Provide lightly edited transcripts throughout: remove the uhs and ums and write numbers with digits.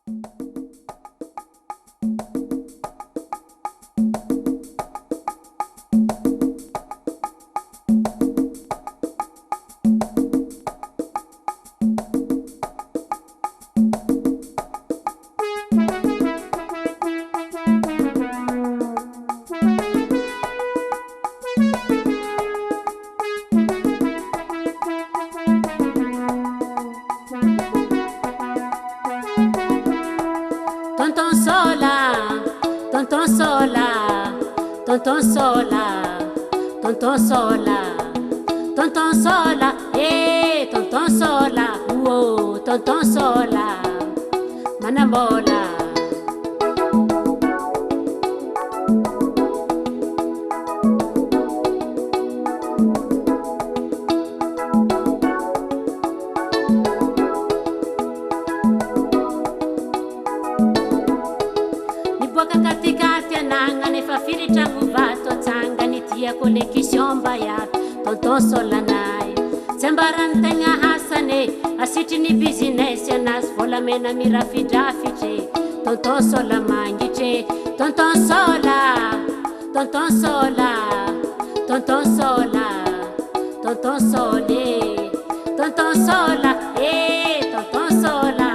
Tonton Sola, tonton Sola, tonton Sola, tonton Sola, tonton Sola, tonton Sola, tonton Sola, Manambola. Katikati ananga nefa firitra ngovato atsangany tia connexion bayat tonton Sola nay tsembarany tegna hasane asitry ny business anazy volamena mirafidrafitry tonton Sola mangitry tonton Sola, tonton Sola, tonton Sola, tonton Sole, tonton Sola, tonton Sola,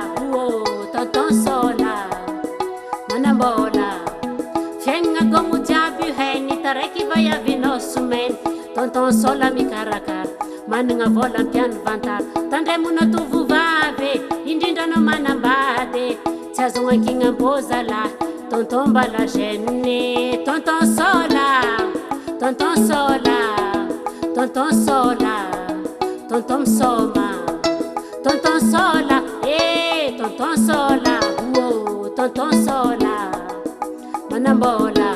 tonton Sola, Manambola. Gomu jabi heni tareki vaya vino sumen tonton Sola mikarakara mananga vola piano vantar tandre muna tuvu vave indindra no manambade tsazonga kinga mbozala tonton bala jenne tonton Sola, tonton Sola, tonton Sola, tonton Soma, tonton Sola, tonton Sola, tonton Sola, Manambola.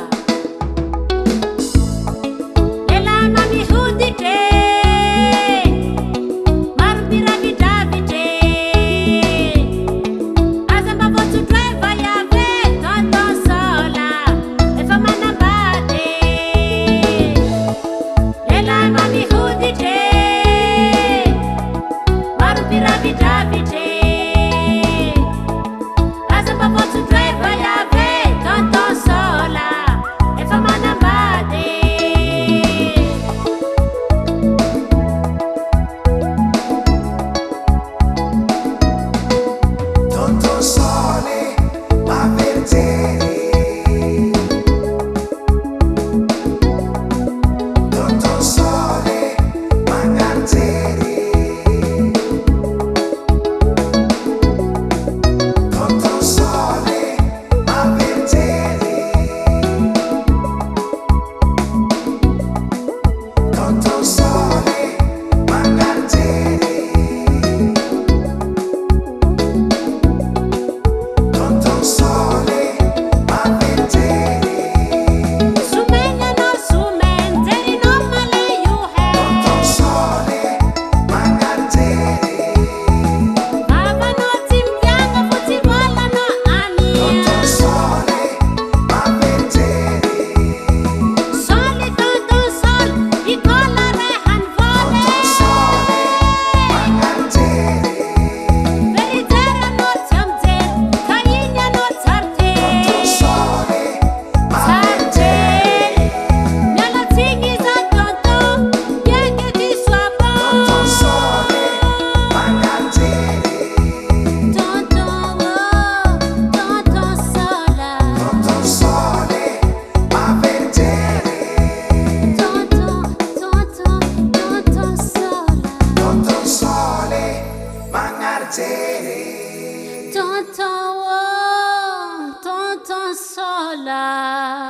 Tonton Sola.